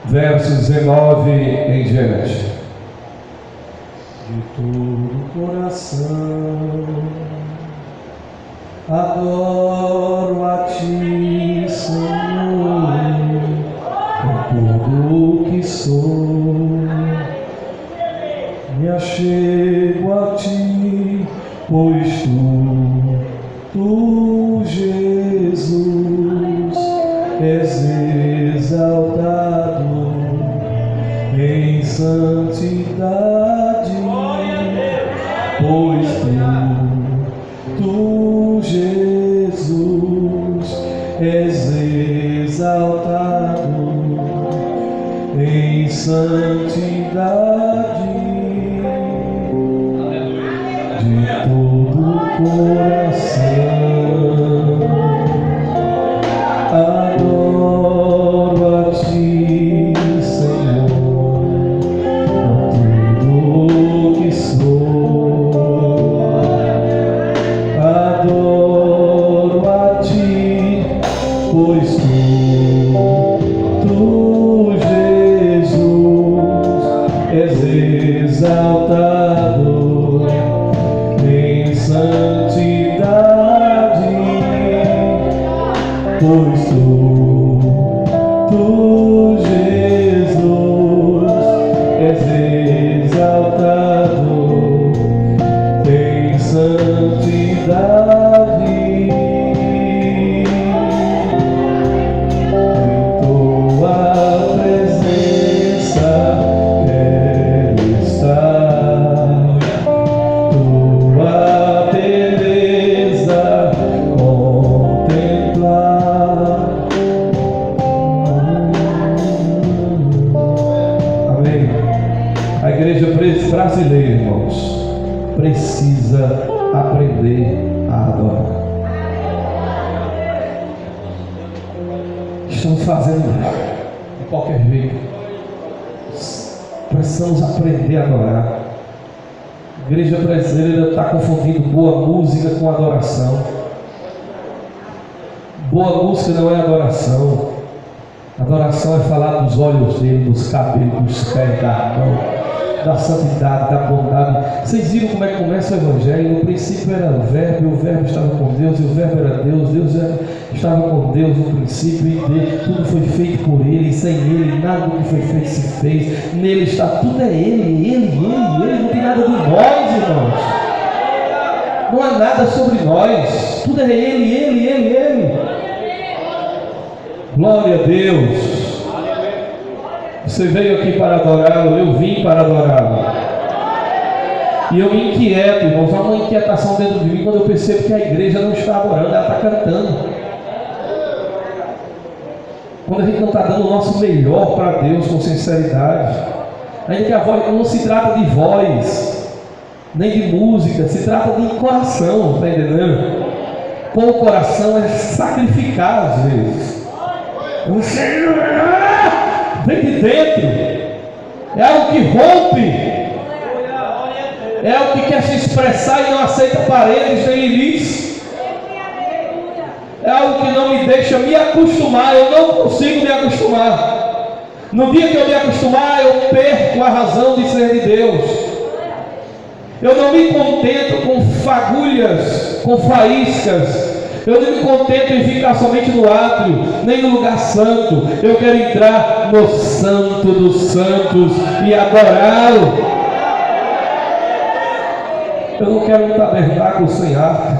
versos 19 em diante. De todo coração adoro a Ti, Senhor, com tudo que sou. Me achego a Ti, pois Tu, Jesus, és exaltado em santidade, pois Tu, Jesus, és exaltado em santidade. De todo coração adoro a Ti, Senhor, com tudo que sou. Adoro a Ti, pois Tu, Jesus, és exaltado em santidade, pois Tu, Jesus, és exaltado em santidade. Em Tua presença quero estar, Tua beleza contemplar. Amém. A igreja brasileira, irmãos, precisa aprender a adorar. Estamos fazendo de qualquer jeito. Precisamos aprender a adorar. A igreja brasileira está confundindo boa música com adoração. Boa música não é adoração. Adoração é falar dos olhos dele, dos cabelos, dos pés, da mão, da santidade, da bondade. Vocês viram como é que começa o Evangelho? No princípio era o Verbo estava com Deus, e o Verbo era Deus, estava com Deus no princípio, e tudo foi feito por Ele, e sem Ele nada do que foi feito se fez. Nele está, tudo é Ele, não tem nada de nós, irmãos. Não há nada sobre nós, tudo é Ele. Glória a Deus. Você veio aqui para adorá-lo, eu vim para adorá-lo. E eu me inquieto, irmãos, há uma inquietação dentro de mim quando eu percebo que a igreja não está adorando, ela está cantando. Quando a gente não está dando o nosso melhor para Deus com sinceridade. Ainda que a voz não se trata de voz, nem de música, se trata de coração, está entendendo? Com o coração é sacrificar às vezes. O Senhor vem de dentro, é algo que rompe, é algo que quer se expressar e não aceita paredes nem limites, é algo que não me deixa me acostumar. Eu não consigo me acostumar. No dia que eu me acostumar, eu perco a razão de ser de Deus. Eu não me contento com fagulhas, com faíscas. Eu não me contento em ficar somente no átrio, nem no lugar santo. Eu quero entrar no Santo dos Santos e adorá-lo. Eu não quero um tabernáculo sem arca.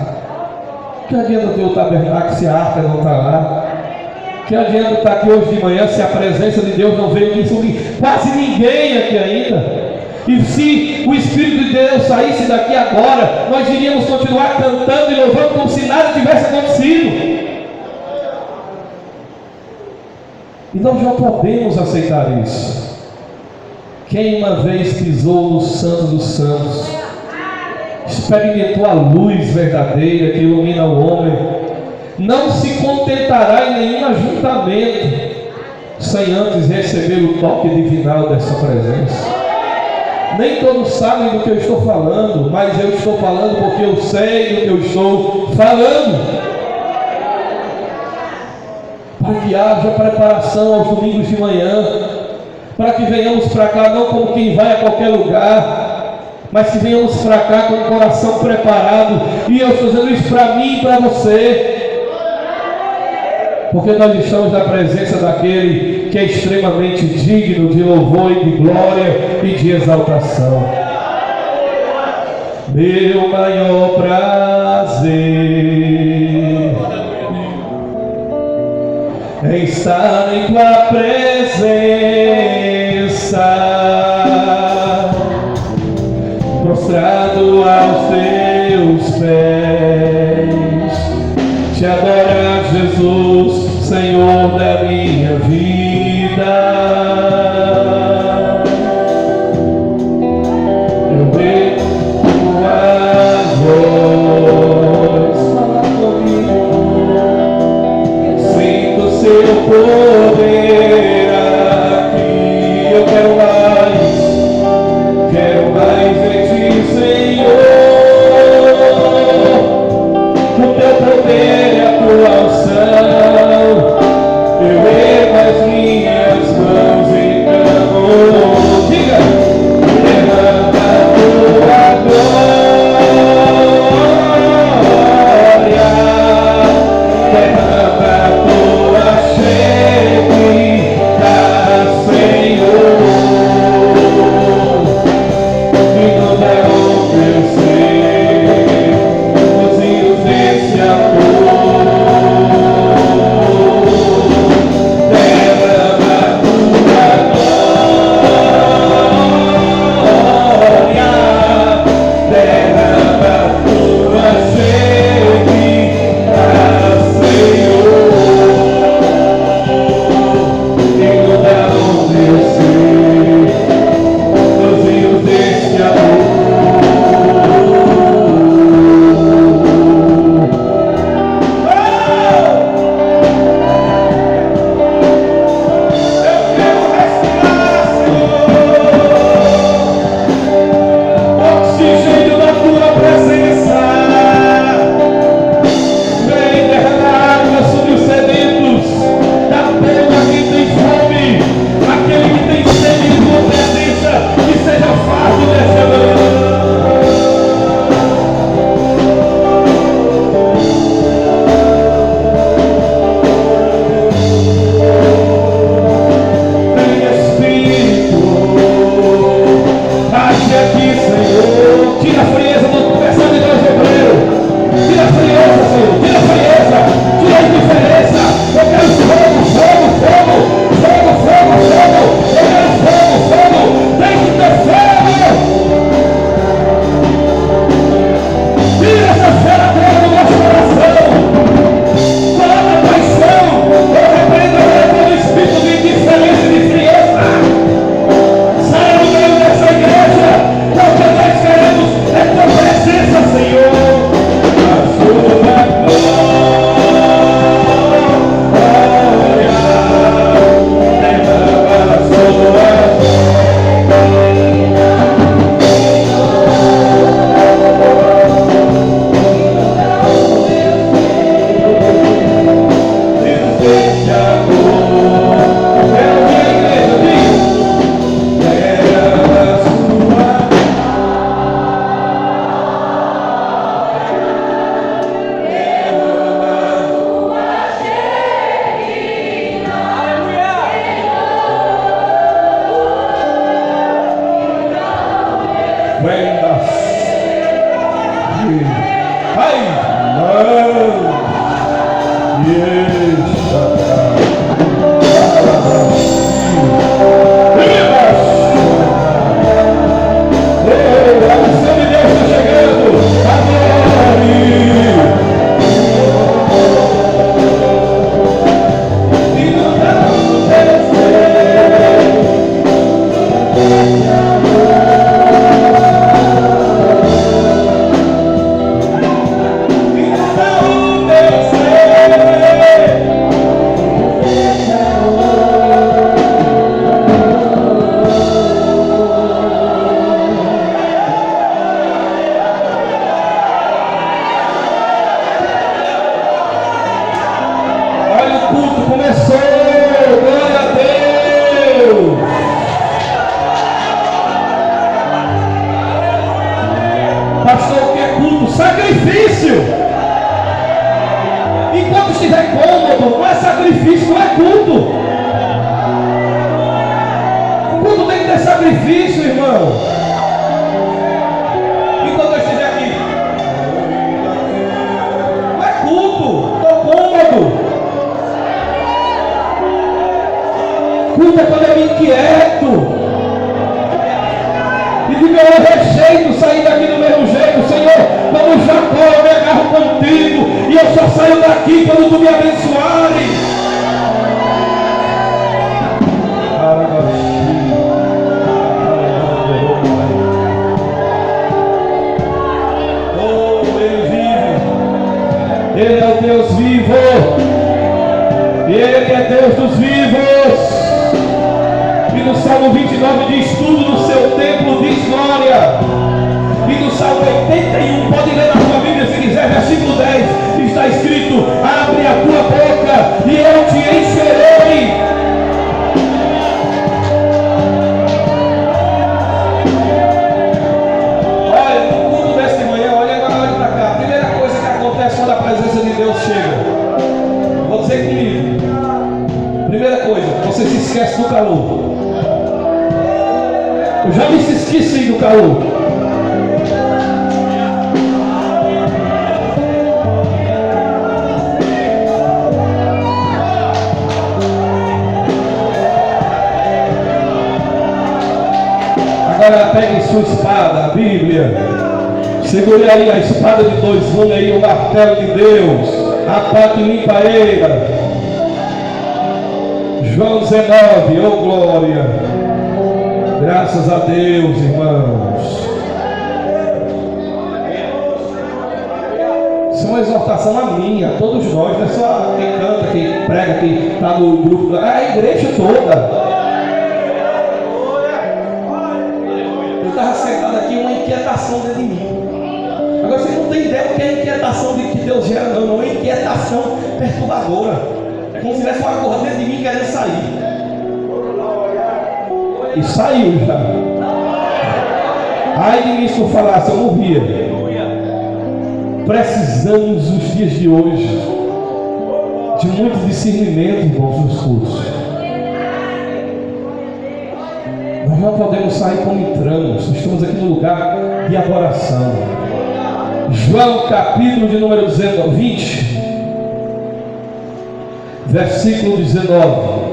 Que adianta ter o tabernáculo se a arca não está lá? Que adianta estar aqui hoje de manhã se a presença de Deus não veio aqui sobre quase ninguém aqui ainda? E se o Espírito de Deus saísse daqui agora, nós iríamos continuar cantando e louvando como se nada tivesse acontecido. E nós não podemos aceitar isso. Quem uma vez pisou no Santo dos Santos, experimentou a luz verdadeira que ilumina o homem, não se contentará em nenhum ajuntamento sem antes receber o toque divinal dessa presença. Nem todos sabem do que eu estou falando, mas eu estou falando porque eu sei do que eu estou falando. Para que haja preparação aos domingos de manhã, para que venhamos para cá não como quem vai a qualquer lugar, mas que venhamos para cá com o coração preparado. E eu estou dizendo isso para mim e para você, porque nós estamos na presença daquele que é extremamente digno de louvor e de glória e de exaltação. Meu maior prazer é estar em tua presença, prostrado aos teus pés, te adorar, Jesus, Senhor da minha vida. Eu vejo tua voz falar comigo, sinto seu poder aqui. Eu quero mais de ti, Senhor. O teu poder e a tua unção, eu ergo as minhas mãos. sacrifício, irmão. Enquanto eu estiver aqui, não é culto, não é cômodo. Culto é quando eu me inquieto. E digo, eu rejeito sair daqui do mesmo jeito, Senhor. Como Jacó, eu me agarro contigo. E eu só saio daqui quando tu me abençoares. Oh, Ele vive. Ele é o Deus vivo. Ele é Deus dos vivos. E no Salmo 29 diz: tudo no seu templo diz glória. E no Salmo 81, pode ler na sua Bíblia se quiser, versículo 10, está escrito: abre a tua boca e eu te encherei. Olha, no culto desta manhã, olha agora, olha para cá. A primeira coisa que acontece quando a presença de Deus chega, vou dizer comigo. Primeira coisa, você se esquece do calor. Eu já me esqueci do calor. Agora pegue sua espada, a Bíblia. Segure aí a espada de 2 gumes aí, o martelo de Deus, a pá que limpa a eira. João 19, oh glória. Graças a Deus, irmãos. Isso é uma exortação a mim, a todos nós. Não é só quem canta, quem prega, quem está no grupo. É a igreja toda. Eu estava sentado aqui, uma inquietação dentro de mim. Agora você não tem ideia do que é a inquietação de que Deus gera, não. Não é inquietação perturbadora. É como se tivesse uma coisa dentro de mim querendo sair. E saiu já. Ai de mim se eu falasse, eu morria. Precisamos nos dias de hoje de muito discernimento, irmãos, nos cultos. Nós não podemos sair como entramos. Estamos aqui no lugar de adoração. João capítulo de número 20, versículo 19.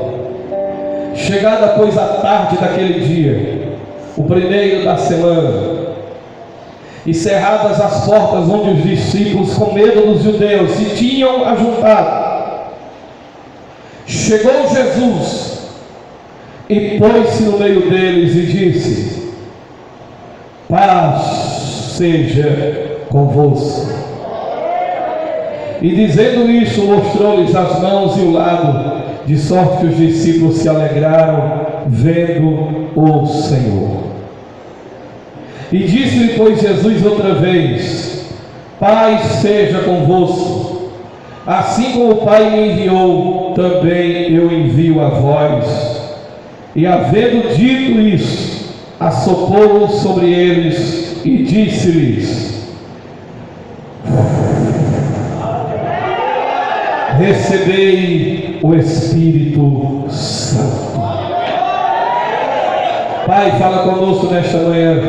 Chegada, pois, a tarde daquele dia, o primeiro da semana, e cerradas as portas onde os discípulos, com medo dos judeus, se tinham ajuntado, chegou Jesus e pôs-se no meio deles e disse: paz seja convosco. E dizendo isso, mostrou-lhes as mãos e o lado, de sorte que os discípulos se alegraram vendo o Senhor. E disse-lhe, pois, Jesus outra vez: paz seja convosco. Assim como o Pai me enviou, também eu envio a vós. E havendo dito isso, assopou sobre eles e disse-lhes: recebei o Espírito Santo. Pai, fala conosco nesta manhã.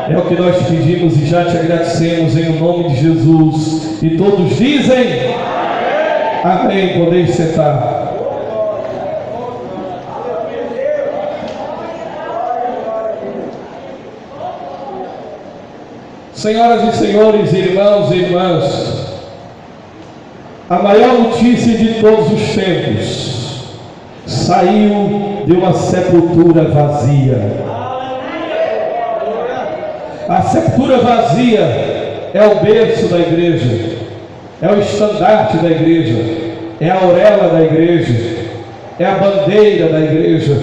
É o que nós te pedimos e já te agradecemos em nome de Jesus. E todos dizem amém. Podeis sentar. Senhoras e senhores, irmãos e irmãs, a maior notícia de todos os tempos saiu de uma sepultura vazia. A sepultura vazia é o berço da igreja, é o estandarte da igreja, é a auréola da igreja, é a bandeira da igreja.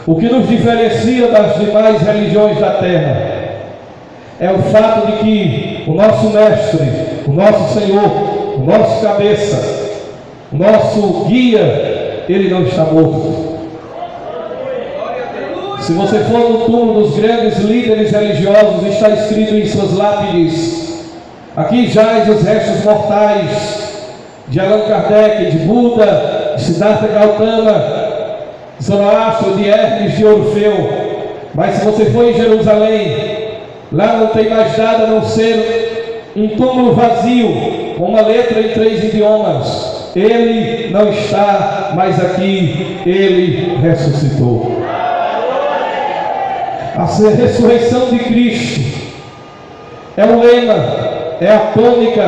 O que nos diferencia das demais religiões da terra é o fato de que o nosso mestre, o nosso Senhor, o nosso cabeça, o nosso guia, ele não está morto. Se você for no túmulo dos grandes líderes religiosos, está escrito em suas lápides: aqui jaz os restos mortais de Allan Kardec, de Buda, de Siddhartha Gautama, Zoroastro, de Hermes, de Orfeu. Mas se você for em Jerusalém, lá não tem mais nada a não ser um túmulo vazio, com uma letra em 3 idiomas. Ele não está mais aqui, ele ressuscitou. A ressurreição de Cristo é o lema, é a tônica,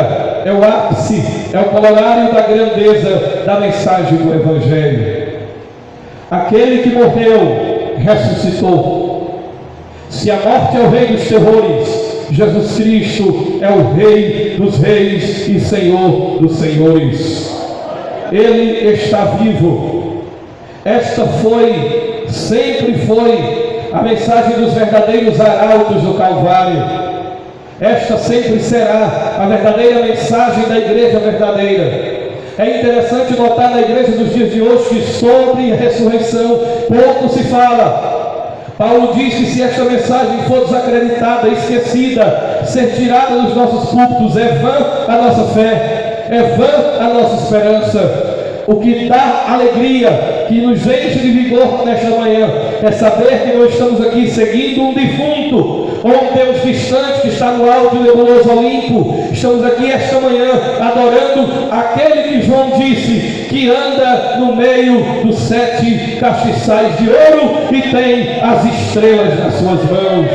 é o ápice, é o corolário da grandeza da mensagem do Evangelho. Aquele que morreu, ressuscitou. Se a morte é o rei dos terrores, Jesus Cristo é o Rei dos reis e Senhor dos senhores. Ele está vivo. Esta foi, sempre foi, a mensagem dos verdadeiros arautos do Calvário. Esta sempre será a verdadeira mensagem da igreja verdadeira. É interessante notar na igreja dos dias de hoje que sobre a ressurreição pouco se fala. Paulo diz que se esta mensagem for desacreditada, esquecida, ser tirada dos nossos púlpitos, é vã a nossa fé, é vã a nossa esperança. O que dá alegria, que nos enche de vigor nesta manhã, é saber que nós estamos aqui seguindo um defunto, ou um Deus distante que está no alto e nebuloso Olimpo. Estamos aqui esta manhã adorando aquele que João disse que anda no meio dos 7 castiçais de ouro e tem as estrelas nas suas mãos.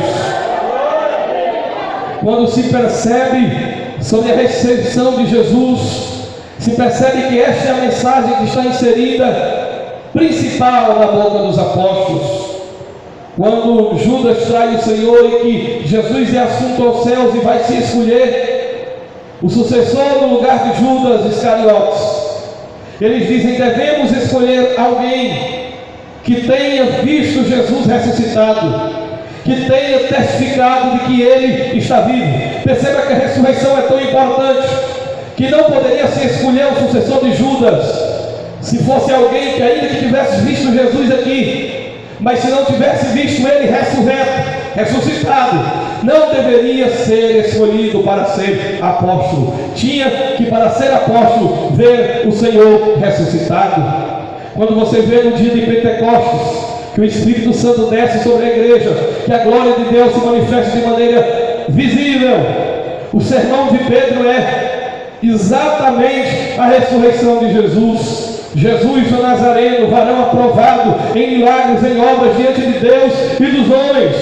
Quando se percebe sobre a ressurreição de Jesus, se percebe que esta é a mensagem que está inserida principal na boca dos apóstolos. Quando Judas trai o Senhor e que Jesus é assunto aos céus e vai se escolher o sucessor no lugar de Judas Iscariotes, eles dizem: devemos escolher alguém que tenha visto Jesus ressuscitado, que tenha testificado de que Ele está vivo. Perceba que a ressurreição é tão importante que não poderia se escolher o sucessor de Judas se fosse alguém que ainda que tivesse visto Jesus aqui, mas se não tivesse visto Ele ressuscitado, não deveria ser escolhido para ser apóstolo. Tinha que, para ser apóstolo, ver o Senhor ressuscitado. Quando você vê no dia de Pentecostes que o Espírito Santo desce sobre a igreja, que a glória de Deus se manifesta de maneira visível, o sermão de Pedro é exatamente a ressurreição de Jesus. Jesus o Nazareno, varão aprovado em milagres, em obras diante de Deus e dos homens,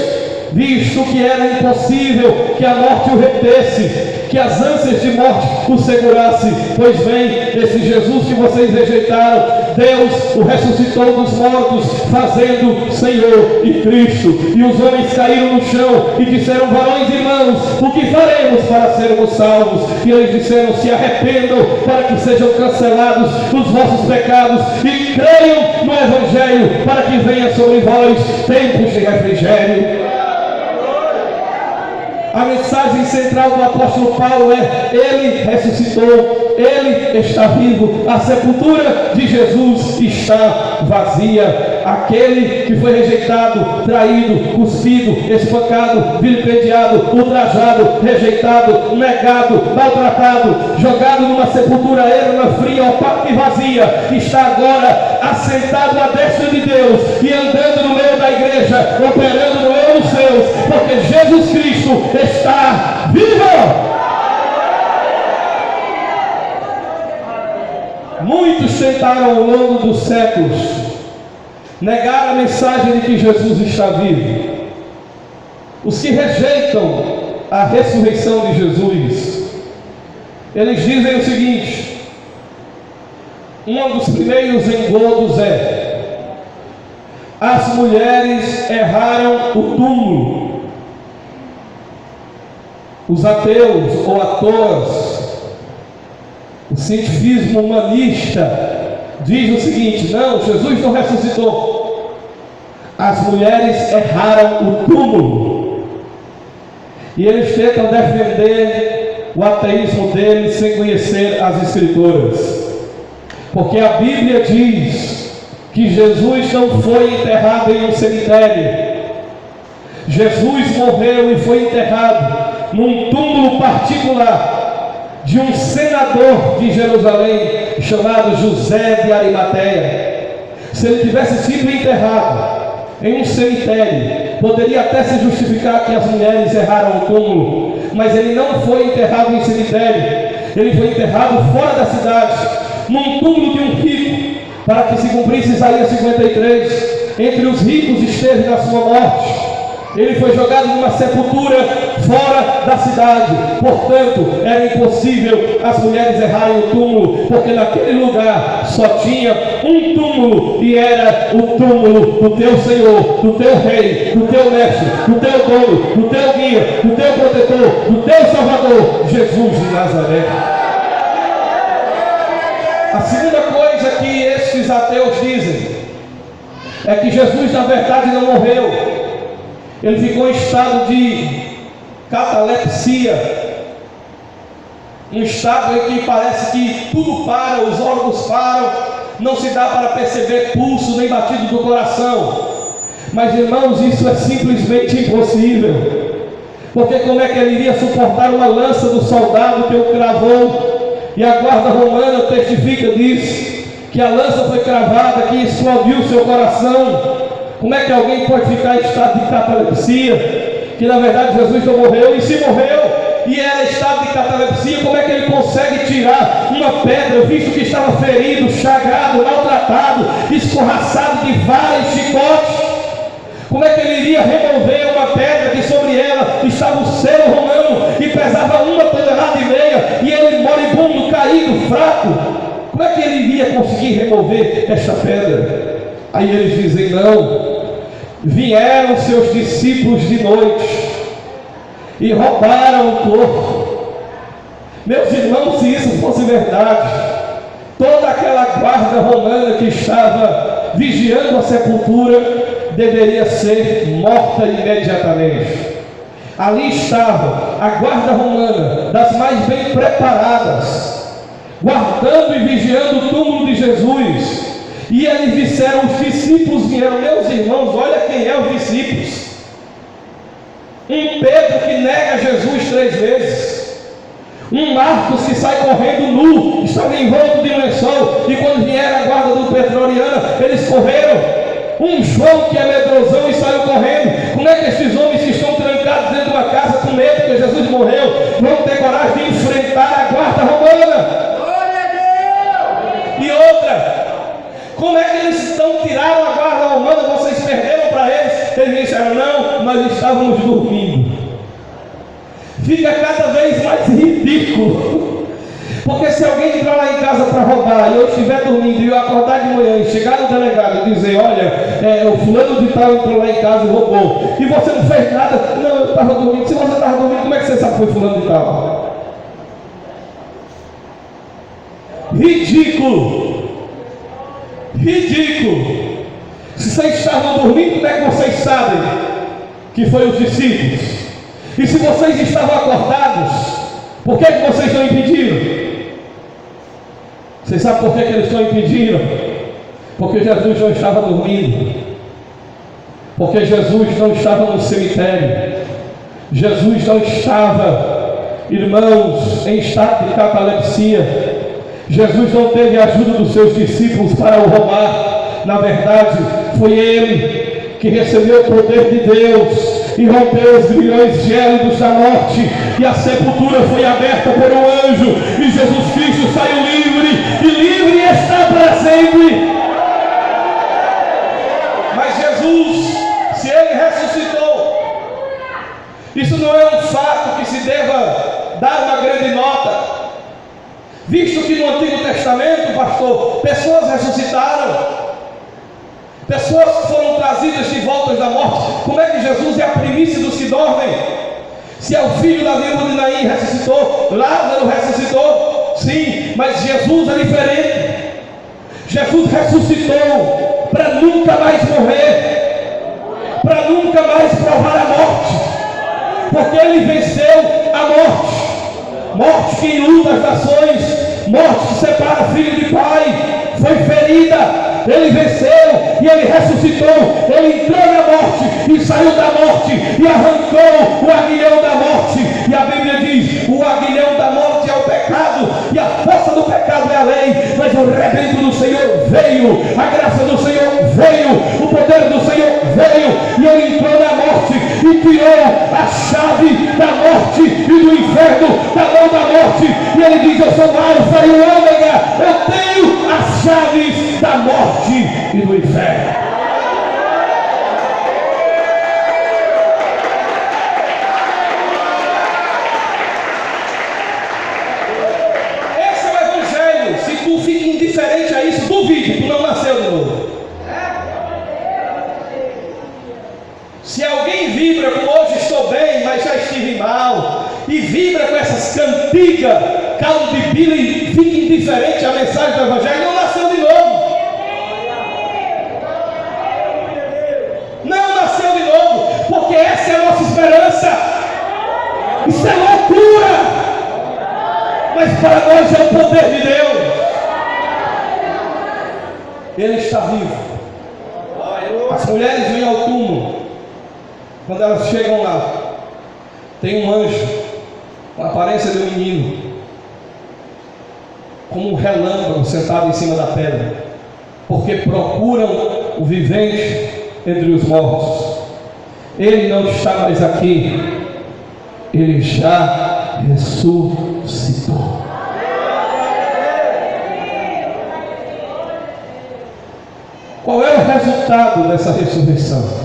visto que era impossível que a morte o retesse, que as ânsias de morte o segurasse. Pois bem, esse Jesus que vocês rejeitaram, Deus o ressuscitou dos mortos, fazendo Senhor e Cristo. E os homens caíram no chão e disseram: varões e irmãos, o que faremos para sermos salvos? E eles disseram: se arrependam para que sejam cancelados os vossos pecados e creiam no Evangelho, para que venha sobre vós tempos de refrigério. A mensagem central do apóstolo Paulo é: Ele ressuscitou, Ele está vivo, a sepultura de Jesus está vazia. Aquele que foi rejeitado, traído, cuspido, espancado, vilipendiado, ultrajado, rejeitado, negado, maltratado, jogado numa sepultura erma, fria, opaca e vazia, está agora assentado à destra de Deus e andando no meio da igreja, operando no meio dos seus, porque Jesus Cristo está vivo. Muitos tentaram ao longo dos séculos negar a mensagem de que Jesus está vivo. Os que rejeitam a ressurreição de Jesus, eles dizem o seguinte: um dos primeiros engodos é: as mulheres erraram o túmulo. Os ateus ou atores, o cientificismo humanista diz o seguinte: não, Jesus não ressuscitou. As mulheres erraram o túmulo. E eles tentam defender o ateísmo deles sem conhecer as Escrituras. Porque a Bíblia diz que Jesus não foi enterrado em um cemitério. Jesus morreu e foi enterrado num túmulo particular de um senador de Jerusalém chamado José de Arimateia. Se ele tivesse sido enterrado em um cemitério, poderia até se justificar que as mulheres erraram o túmulo, mas ele não foi enterrado em cemitério, ele foi enterrado fora da cidade, num túmulo de um rico, para que se cumprisse Isaías 53, entre os ricos esteve na sua morte. Ele foi jogado numa sepultura fora da cidade. Portanto, era impossível as mulheres errarem o túmulo, porque naquele lugar só tinha um túmulo, e era o túmulo do teu Senhor, do teu Rei, do teu Mestre, do teu dono, do teu guia, do teu protetor, do teu Salvador, Jesus de Nazaré. A segunda coisa que estes ateus dizem é que Jesus na verdade não morreu. Ele ficou em estado de catalepsia, um estado em que parece que tudo para, os órgãos param, não se dá para perceber pulso nem batido do coração. Mas irmãos, isso é simplesmente impossível, porque como é que ele iria suportar uma lança do soldado que o cravou? E a guarda romana testifica disso, que a lança foi cravada, que explodiu seu coração. Como é que alguém pode ficar em estado de catalepsia? Que na verdade Jesus não morreu, e se morreu e era estado de catalepsia, como é que ele consegue tirar uma pedra, visto que estava ferido, chagado, maltratado, escorraçado de vara e chicote? Como é que ele iria remover uma pedra que sobre ela estava o selo romano e pesava 1,5 toneladas, e ele moribundo, caído, fraco? Como é que ele iria conseguir remover esta pedra? Aí eles dizem: não, vieram seus discípulos de noite e roubaram o corpo. Meus irmãos, se isso fosse verdade, toda aquela guarda romana que estava vigiando a sepultura deveria ser morta imediatamente. Ali estava a guarda romana, das mais bem preparadas, guardando e vigiando o túmulo de Jesus. E eles disseram, os discípulos vieram. Meus irmãos, olha quem é os discípulos. Um Pedro que nega Jesus 3 vezes. Um Marcos que sai correndo nu, estava envolto de um lençol, e quando vieram a guarda do Pretoriana, eles correram. Um João que é medrosão e saiu correndo. Como é que esses homens que estão trancados dentro de uma casa com medo que Jesus morreu, vão ter coragem de enfrentar a guarda romana? E outra, como é que eles tiraram a guarda romana? Vocês perderam para eles? Eles disseram: não, nós estávamos dormindo. Fica cada vez mais ridículo, porque se alguém entrar lá em casa para roubar e eu estiver dormindo e eu acordar de manhã e chegar no delegado e dizer: olha, o fulano de tal entrou lá em casa e roubou, e você não fez nada. Não, eu estava dormindo. Se você estava dormindo, como é que você sabe que foi fulano de tal? Ridículo. Ridículo. Se vocês estavam dormindo, como é que vocês sabem que foi os discípulos? E se vocês estavam acordados, por que vocês não impediram? Vocês sabem por que eles não impediram? Porque Jesus não estava dormindo, porque Jesus não estava no cemitério, Jesus não estava, irmãos, em estado de catalepsia. Jesus não teve a ajuda dos seus discípulos para o roubar. Na verdade, foi ele que recebeu o poder de Deus e rompeu os grilhões gélidos da morte, e a sepultura foi aberta por um anjo, e Jesus Cristo saiu livre, e livre está para sempre. Mas Jesus, se ele ressuscitou, isso não é um fato que se deva dar uma grande nota, visto que no Antigo Testamento, pastor, pessoas ressuscitaram, pessoas foram trazidas de volta da morte. Como é que Jesus é a primícia dos que dormem? Se é o filho da viúva de Naim, ressuscitou, Lázaro ressuscitou, sim, mas Jesus é diferente. Jesus ressuscitou para nunca mais morrer, para nunca mais provar a morte, porque ele venceu a morte, morte que iluda as nações, morte que separa filho de pai, foi ferida. Ele venceu e ele ressuscitou, ele entrou na morte e saiu da morte e arrancou o aguilhão da morte. E a Bíblia diz: o aguilhão da morte é o pecado e a força do pecado é a lei, mas o rebento do Senhor veio, a graça do Senhor veio, o poder do Senhor veio, e ele entrou na morte e tirou a chave da morte e do inferno, da mão da morte. E ele diz: eu sou o Alfa e o Ômega, eu tenho as chaves da morte e do inferno. Esse é o Evangelho. Se tu fica indiferente a isso, duvide, tu não nasceu de novo. Se alguém vibra com hoje estou bem, mas já estive mal, e vibra com essas cantigas, caldo de bila, e fica indiferente à mensagem do Evangelho, não nasceu de novo. Não nasceu de novo, porque essa é a nossa esperança. Isso é loucura, mas para nós é o poder de Deus. Ele está vivo. As mulheres vêm ao túmulo. Quando elas chegam lá, tem um anjo com a aparência de um menino, como um relâmpago sentado em cima da pedra, porque procuram o vivente entre os mortos. Ele não está mais aqui, ele já ressuscitou. Qual é o resultado dessa ressurreição?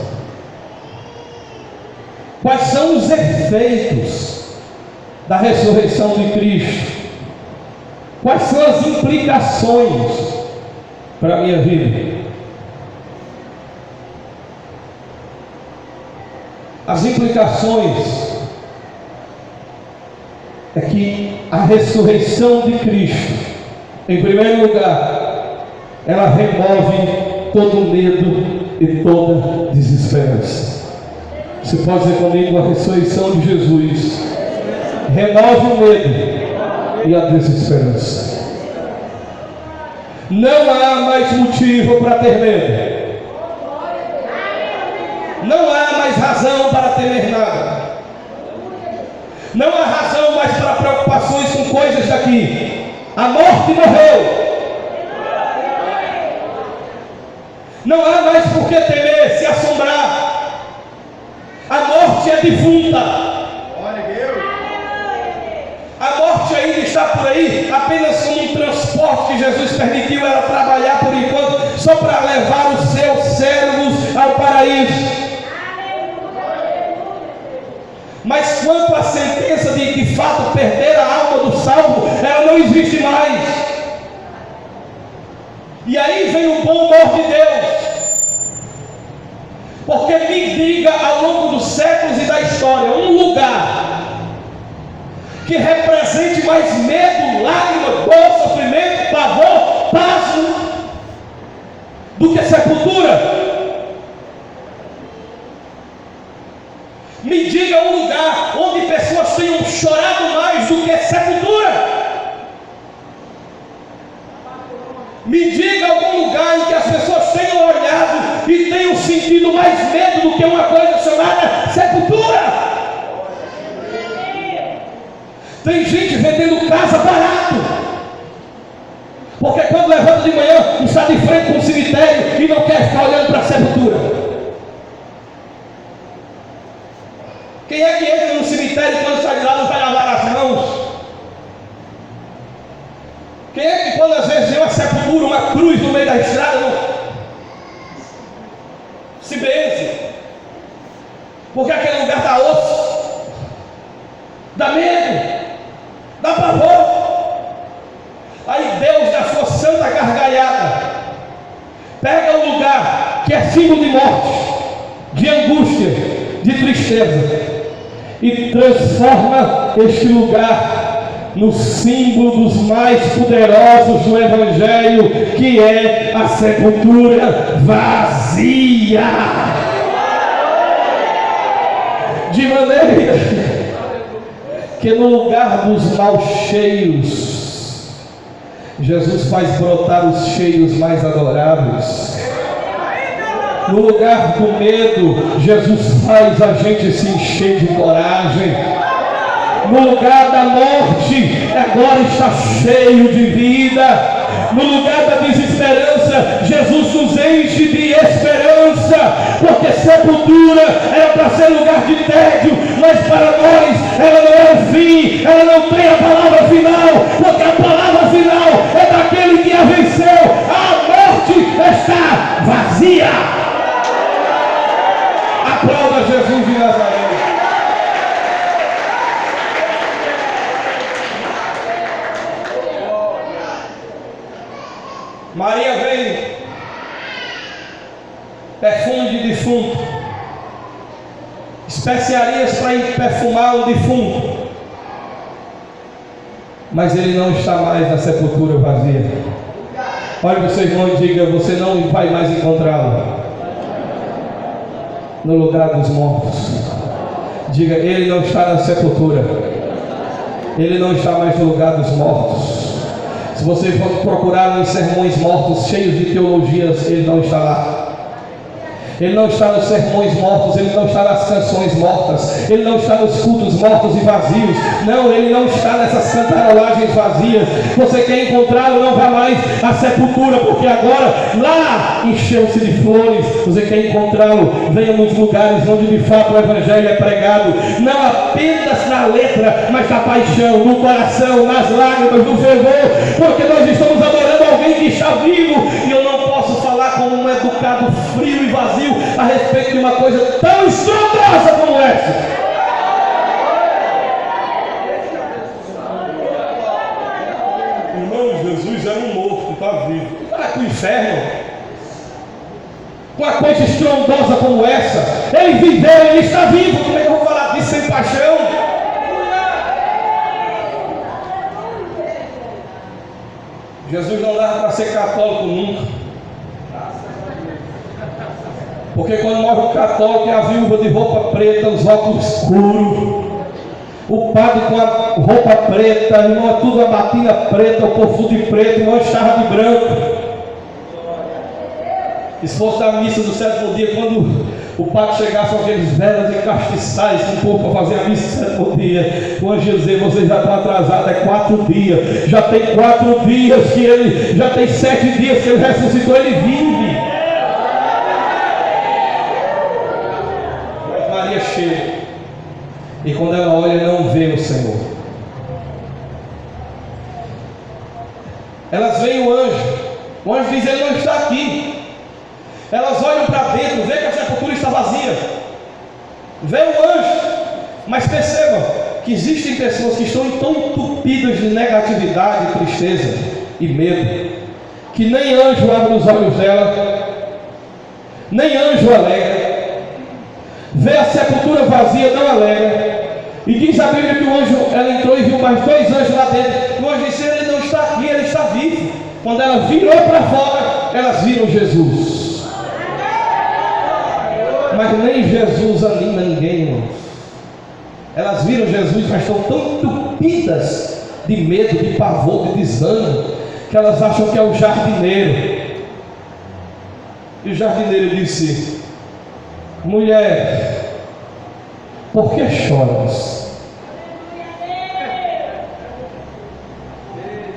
Quais são os efeitos da ressurreição de Cristo? Quais são as implicações para a minha vida? As implicações é que a ressurreição de Cristo, em primeiro lugar, ela remove todo medo e toda desesperança. Você pode dizer comigo: a ressurreição de Jesus remove o medo e a desesperança. Não há mais motivo para ter medo. Não há mais razão para temer nada. Não há razão mais para preocupações com coisas daqui. A morte morreu. Não há mais por que temer, se assombrar. A morte é defunta. A morte ainda está por aí, apenas como um transporte que Jesus permitiu ela trabalhar por enquanto, só para levar os seus servos ao paraíso. Mas quanto à sentença de fato perder a alma do salvo, ela não existe mais. E aí vem o bom humor de Deus. Porque me diga ao longo dos séculos e da história um lugar que represente mais medo, lágrima, dor, sofrimento, pavor, pasmo do que sepultura. Me diga um lugar onde pessoas tenham chorado mais do que sepultura. Me diga algum lugar em que as pessoas tenham olhado e tenham sentido mais medo do que uma coisa chamada sepultura. Tem gente vendendo casa barato, porque quando levanta de manhã está de frente com o cemitério e não quer ficar olhando para a sepultura. Quem é que entra no cemitério e quando sai de lá não vai lavar as mãos? Quem é que quando às vezes vê uma sepultura, uma cruz no meio da estrada, não se benze? Porque aquele lugar dá osso, dá medo, dá pavor. Aí Deus, na sua santa gargalhada, pega um lugar que é símbolo de morte, de angústia, de tristeza, e transforma este lugar no símbolo dos mais poderosos do Evangelho, que é a sepultura vazia. De maneira que no lugar dos maus cheios, Jesus faz brotar os cheios mais adoráveis. No lugar do medo, Jesus faz a gente se encher de coragem. No lugar da morte, agora está cheio de vida. No lugar da desesperança, Jesus nos enche de esperança, porque sepultura é para ser lugar de tédio, mas para nós ela não é o fim, ela não tem a palavra final, porque a palavra final é daquele que a venceu. A morte está vazia. Aplauda Jesus de Nazaré. Maria veio, perfume de defunto, especiarias para perfumar o defunto, mas ele não está mais na sepultura vazia. Olha para o seu irmão e diga: você não vai mais encontrá-lo no lugar dos mortos. Diga: ele não está na sepultura, ele não está mais no lugar dos mortos. Se você for procurar nos sermões mortos cheios de teologias, ele não está lá. Ele não está nos sermões mortos, ele não está nas canções mortas, ele não está nos cultos mortos e vazios. Não, ele não está nessas cantarolagens vazias. Você quer encontrá-lo, não vá mais à sepultura, porque agora lá encheu-se de flores. Você quer encontrá-lo, venha nos lugares onde de fato o evangelho é pregado, não apenas na letra, mas na paixão, no coração, nas lágrimas, no fervor, porque nós estamos adorando alguém que está vivo. E eu não posso falar como um educado frio e vazio a respeito de uma coisa tão estrondosa como essa. Irmão, Jesus era um morto, está vivo. Para com o inferno. Com uma coisa estrondosa como essa, ele viveu, ele está vivo. Como é que eu vou falar disso sem paixão? Jesus não dava para ser católico nunca. Porque quando morre um católico é a viúva de roupa preta, os óculos escuros, o padre com a roupa preta, irmão, é tudo a batina preta, o perfume preto, irmão, estarra de branco. E se fosse da missa do sétimo dia, quando o padre chegasse com aqueles velas e castiçais com o povo para fazer a missa do sétimo dia, o anjo ia dizer: vocês já estão atrasados, é 4 dias, já tem 4 dias que ele, já tem 7 dias que ele ressuscitou, ele vive. Maria chega, e quando ela olha, não vê o Senhor. Elas veem o anjo diz: ele não está aqui. Elas olham para dentro, vê que a sepultura está vazia, vê o anjo, mas percebam que existem pessoas que estão tão entupidas de negatividade, tristeza e medo, que nem anjo abre os olhos dela, nem anjo alegra. Vê a sepultura vazia, não alegra. E diz a Bíblia que o anjo, ela entrou e viu mais 2 anjos lá dentro. O anjo disse: ele não está aqui, ele está vivo. Quando ela virou para fora, elas viram Jesus. Mas nem Jesus anima ninguém, irmãos. Elas viram Jesus, mas estão tão entupidas de medo, de pavor, de desânimo, que elas acham que é o jardineiro. E o jardineiro disse: mulher, por que choras?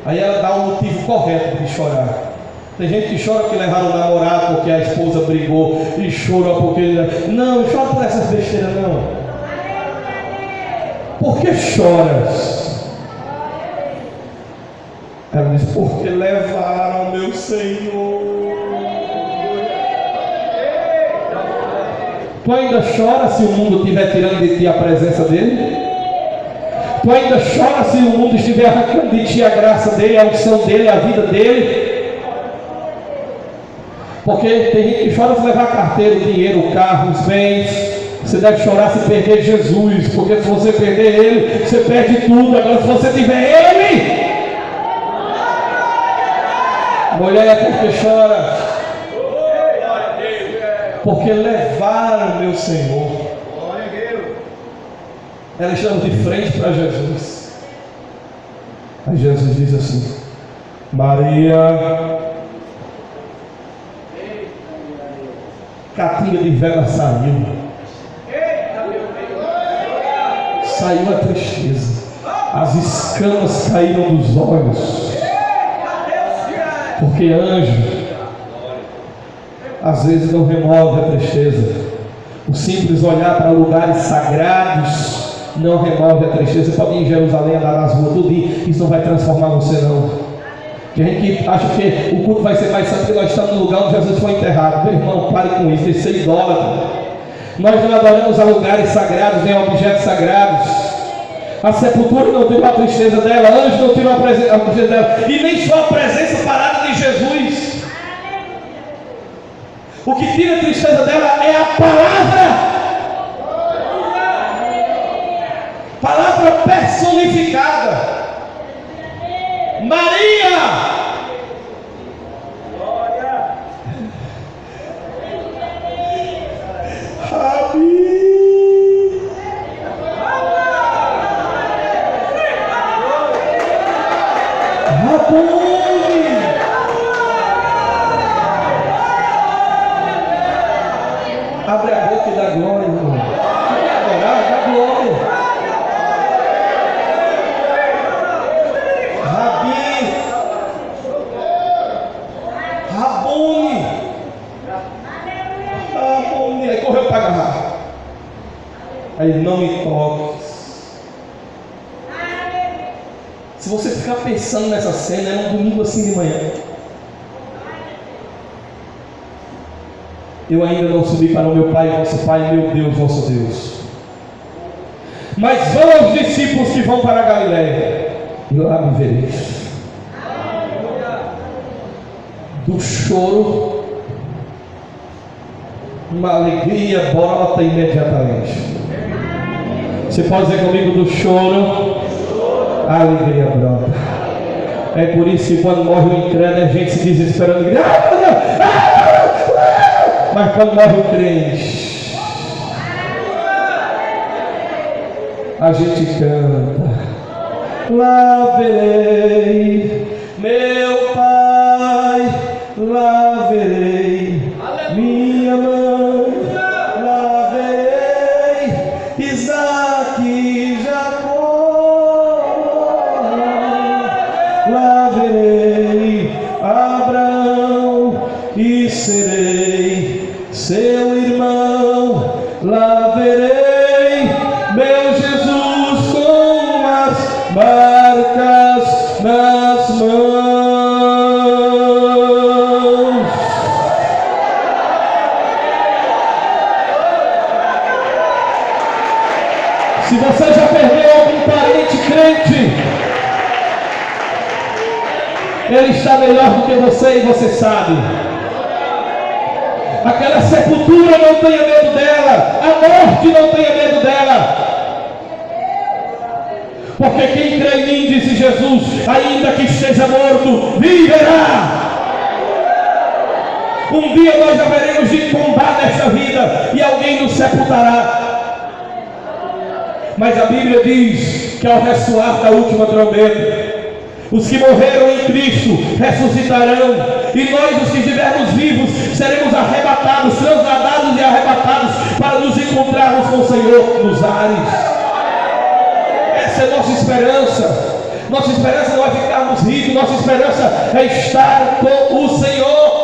Aí ela dá um motivo correto de chorar. Tem gente que chora porque levaram o namorado, porque a esposa brigou, e chora porque... Não chora por essas besteiras não. Por que choras? Ela diz: porque levaram meu Senhor. Tu ainda chora se o mundo estiver tirando de ti a presença dele? Tu ainda chora se o mundo estiver arrancando de ti a graça dele, a unção dele, a vida dele? Porque tem gente que chora se levar a carteira, o dinheiro, o carro, os bens. Você deve chorar se perder Jesus, porque se você perder ele, você perde tudo. Agora se você tiver ele, mulher, porque chora? Porque levaram meu Senhor. Ela estava de frente para Jesus. Aí Jesus diz assim: Maria. Catinga de vela saiu. Saiu a tristeza. As escamas caíram dos olhos. Porque anjo às vezes não remove a tristeza. O simples olhar para lugares sagrados não remove a tristeza. Você pode ir em Jerusalém, andar nas ruas, tudo isso não vai transformar você não. Tem gente que acha que o culto vai ser mais santo porque nós estamos no lugar onde Jesus foi enterrado. Meu irmão, pare com isso, isso é idólatra. Nós não adoramos a lugares sagrados, nem a objetos sagrados. A sepultura não tirou a tristeza dela, anjo não tirou a tristeza dela, e nem só a presença parada de Jesus. O que tira a tristeza dela é a palavra personificada. Maria! Rabi! Rabone! Abre a boca e dá glória, irmão. Quer adorar? Dá glória. Rabi! Rabone! Rabone! Aí correu para agarrar. Aí não me toques. Se você ficar pensando nessa cena, é um domingo assim de manhã. Eu ainda não subi para o meu Pai, vosso Pai, meu Deus, vosso Deus. Mas vão os discípulos que vão para a Galileia, e lá me vereis. Do choro, uma alegria brota imediatamente. Você pode dizer comigo, do choro, a alegria brota. É por isso que quando morre o incrédulo, a gente se desesperando e grita, mas quando morre o crente, a gente canta: lá verei meu Pai, lá verei minha mãe, lá verei Isaac e Jacó, lá verei Abraão e serei seu irmão, lá verei meu Jesus com as marcas nas mãos. Se você já perdeu algum parente crente, ele está melhor do que você e você sabe. Aquela sepultura, não tenha medo dela. A morte, não tenha medo dela. Porque quem crê em mim, disse Jesus, ainda que esteja morto, viverá. Um dia nós haveremos de tombar nesta vida e alguém nos sepultará. Mas a Bíblia diz que ao ressoar da última trombeta, os que morreram em Cristo ressuscitarão, e nós, os que estivermos vivos, seremos arrebatados, transladados e arrebatados para nos encontrarmos com o Senhor nos ares. Essa é a nossa esperança. Nossa esperança não é ficarmos ricos, nossa esperança é estar com o Senhor.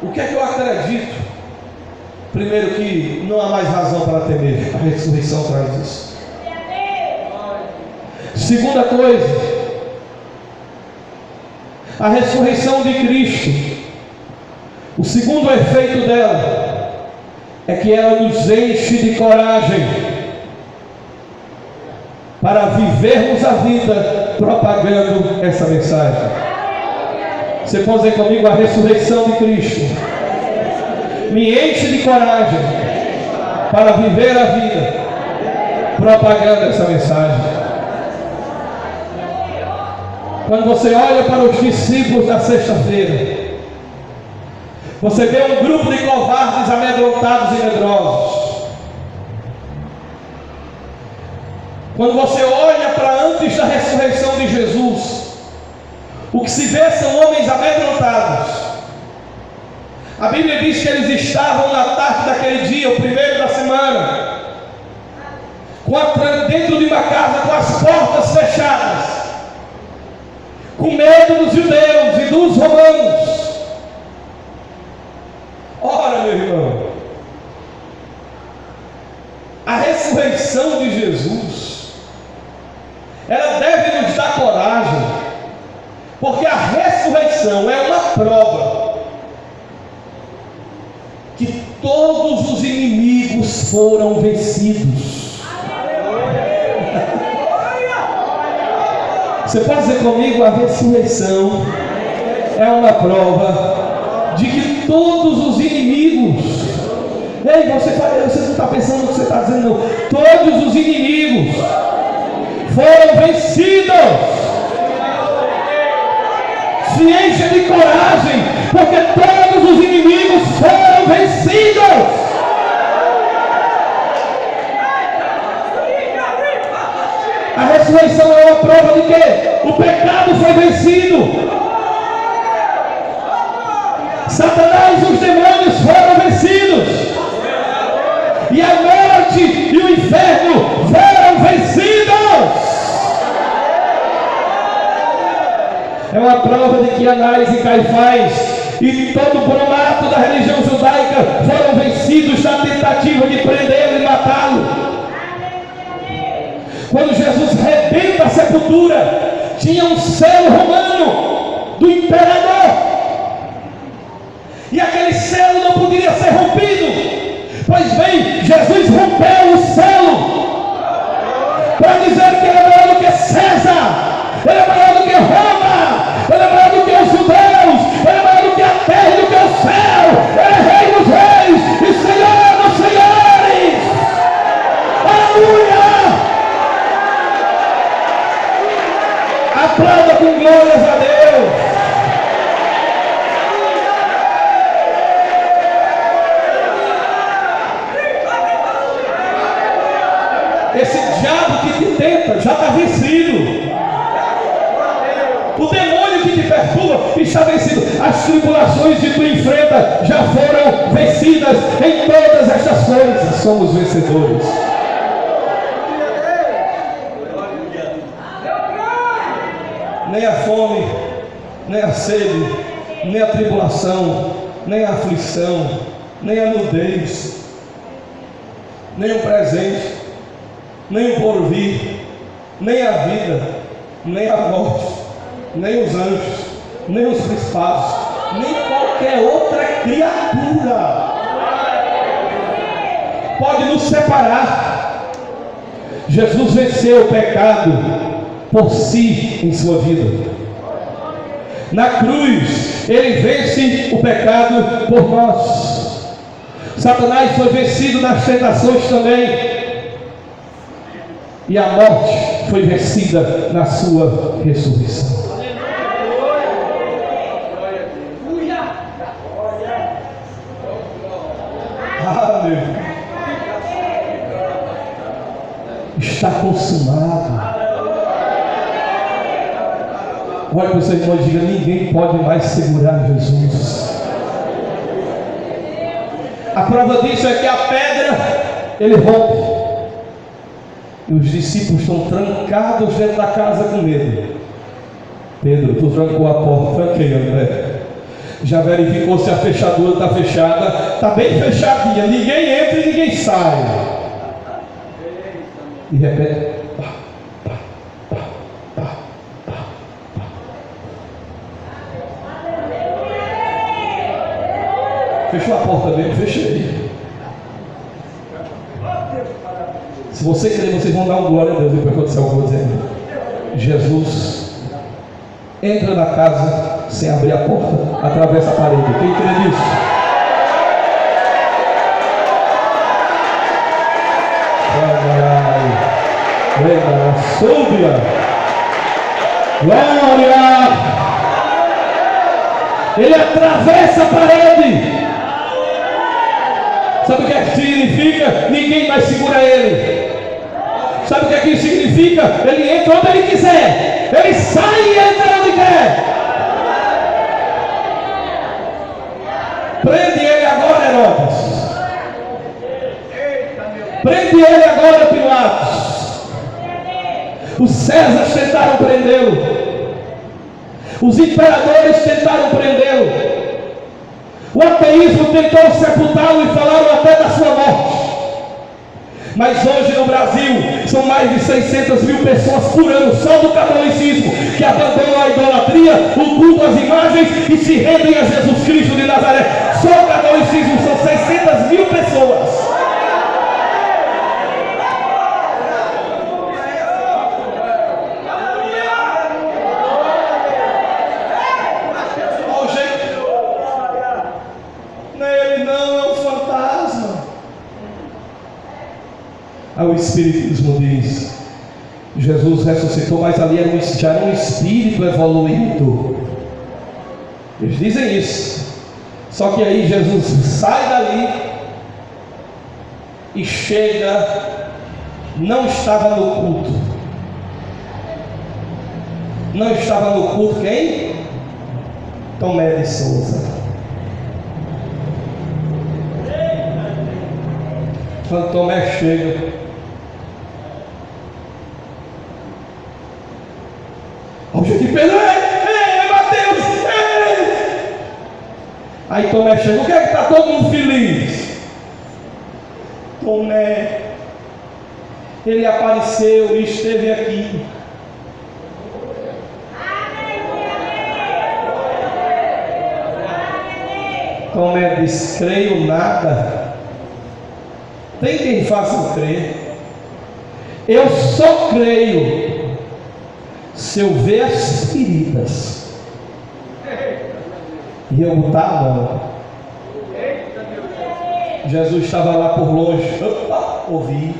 O que é que eu acredito? Primeiro, que não há mais razão para temer. A ressurreição traz isso. Segunda coisa, a ressurreição de Cristo, o segundo efeito dela é que ela nos enche de coragem para vivermos a vida propagando essa mensagem. Você pode dizer comigo: a ressurreição de Cristo me enche de coragem para viver a vida propagando essa mensagem. Quando você olha para os discípulos da sexta-feira, você vê um grupo de covardes amedrontados e medrosos. Quando você olha para antes da ressurreição de Jesus, o que se vê são homens amedrontados. A Bíblia diz que eles estavam na tarde daquele dia, o primeiro da semana, dentro de uma casa com as portas fechadas, com medo dos judeus e dos romanos. é uma prova que todos os inimigos foram vencidos. Você pode dizer comigo, a ressurreição é uma prova de que todos os inimigos, ei, você não está pensando no que você está dizendo, não. Todos os inimigos foram vencidos. Se encha de coragem, porque todos os inimigos foram vencidos. A ressurreição é uma prova de que o pecado foi vencido. Satanás e os demônios foram vencidos. E a morte e o inferno foram vencidos. É uma prova de que Anás e Caifás e todo o bromato da religião judaica foram vencidos na tentativa de prendê-lo e matá-lo. Quando Jesus rebenta a sepultura, tinha um selo romano do imperador. E aquele selo não poderia ser rompido. Pois bem, Jesus rompeu o selo para dizer que ele é maior do que César, ele é maior do que Roma, ele é maior do que os judeus, ele é maior do que a terra e do que o céu. Ele é Rei dos reis e Senhor dos senhores. Aleluia! Aplauda com glórias a Deus. Esse diabo que te tenta já está vencido. O demônio que te perturba está vencido. As tribulações que tu enfrenta já foram vencidas. Em todas estas coisas somos vencedores. Nem a fome, nem a sede, nem a tribulação, nem a aflição, nem a nudez, nem o presente, nem o porvir, nem a vida, nem a morte, nem os anjos, nem os principados, nem qualquer outra criatura pode nos separar. Jesus venceu o pecado por si em sua vida. Na cruz, ele vence o pecado por nós. Satanás foi vencido nas tentações também. E a morte foi vencida na sua ressurreição. Aleluia. Está consumado. Olha para o seu irmão e diga: ninguém pode mais segurar Jesus. A prova disso é que a pedra, ele rompe. E os discípulos estão trancados dentro da casa com medo. Pedro, tu trancou a porta. Tranquei, André. Já verificou se a fechadura está fechada? Está bem fechadinha. Ninguém entra e ninguém sai. E repete. Fechou a porta dele? Fechei. Se você crer, vocês vão dar um glória a Deus depois que eu disser o que eu vou dizer. Jesus entra na casa sem abrir a porta, atravessa a parede. Quem crê nisso? Súbia. Glória. Ele atravessa a parede. Sabe o que é que significa? Ninguém mais segura ele. Sabe o que é que significa? Ele entra onde ele quiser. Ele sai e entra onde quer. Prende ele agora, Herodes. Prende ele agora, Pilatos. Os Césares tentaram prendê-lo. Os imperadores tentaram prendê-lo. O ateísmo tentou sepultá-lo e falaram até da sua morte. Mas hoje no Brasil são mais de 600 mil pessoas por ano só do catolicismo que abandonam a idolatria, o culto às imagens e se rendem a Jesus Cristo de Nazaré. Só o catolicismo são 600 mil pessoas. O Espiritismo diz: Jesus ressuscitou, mas ali já era um espírito evoluído. Eles dizem isso. Só que aí Jesus sai dali e chega, não estava no culto. Não estava no culto quem? Tomé de Souza. Quando Tomé chega, o jeito de Pedro, ei, Mateus, ei! Aí Tomé chega, o que é que está todo mundo feliz? Tomé, ele apareceu e esteve aqui. Tomé diz: creio nada. Tem quem faça eu crer. Eu só creio se eu ver as feridas e eu botar a mão. Jesus estava lá por longe. Opa, ouvi.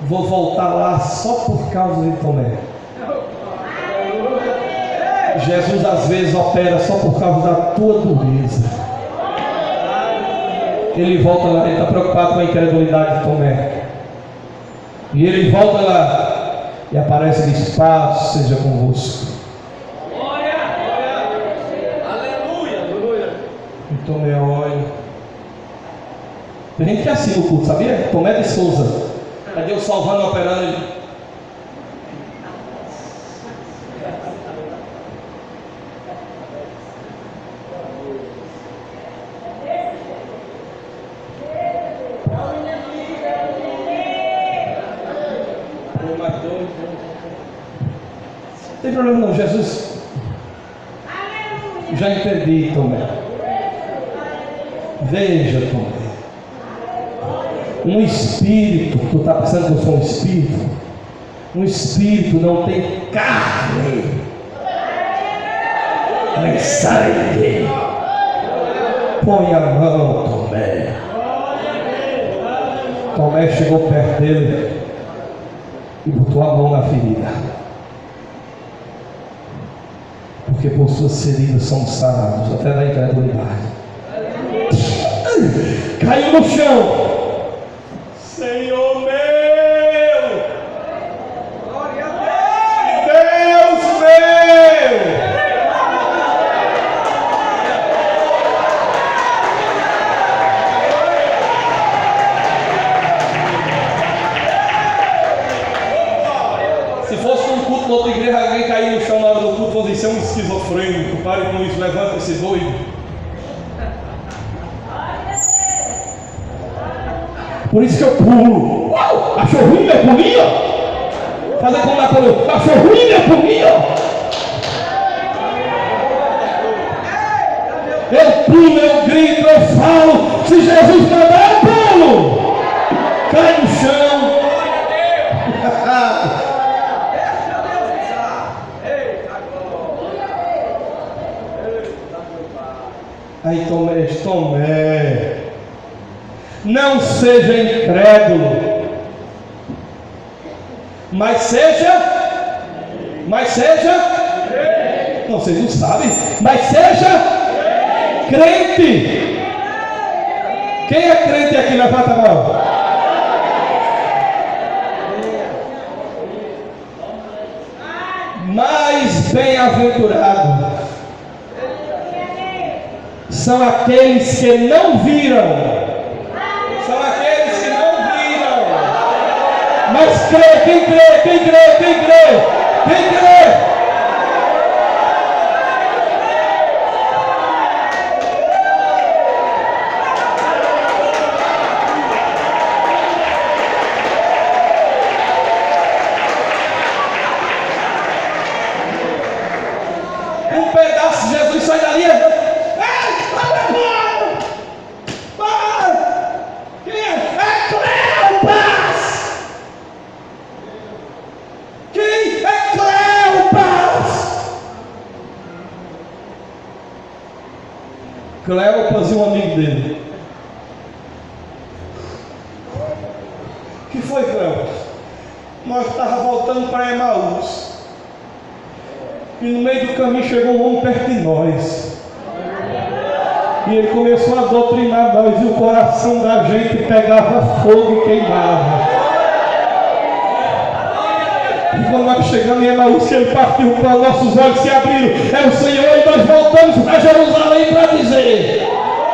Vou voltar lá só por causa de Tomé. Jesus às vezes opera só por causa da tua dureza. Ele volta lá, ele está preocupado com a incredulidade de Tomé. E ele volta lá e aparece e diz: paz seja convosco. Glória, aleluia. E Tomé olha. Tem gente que é assim no culto, sabia? Tomé de Souza. Aí Deus salvando, operando ele. Não tem problema não, Jesus. Já entendi, Tomé. Veja, Tomé. Um espírito, tu está pensando que eu sou um espírito? Um espírito não tem carne, nem sangue. Põe a mão, Tomé. Tomé chegou perto dele e botou a mão na ferida. Porque por suas feridas somos sarados, até da incredulidade. Caiu no chão. Senhor meu, glória a Deus, Deus meu. Se fosse um culto na outra igreja, alguém cair no chão na hora do culto, vou dizer: isso é um esquizofrênico, pare com isso, levanta esse doido. Por isso que eu pulo. Uau! Achou ruim minha pulinha? Fazer como Napoleão. Achou ruim minha pulinha? Eu pulo, eu grito, eu falo. Se Jesus mandar, eu pulo. Cai no chão. Aí Tomé, não seja incrédulo, mas seja, não, vocês não sabem, mas seja crente. Quem é crente aqui? Levanta a mão. Mais bem-aventurado são aqueles que não viram. São aqueles que não viram, mas crê. Quem crê? Um pedaço, Jesus sai dali. Ei, vai! Quem é? É Cleopas! Quem é Cleopas? Cleopas e um amigo dele. O que foi, Cleopas? Nós estávamos voltando para Emaús. E no meio do caminho chegou um homem perto de nós. E ele começou a doutrinar nós. E o coração da gente pegava fogo e queimava. E quando nós chegamos em Emaús, que ele partiu para nossos olhos se abriram. É o Senhor, e nós voltamos para Jerusalém para dizer.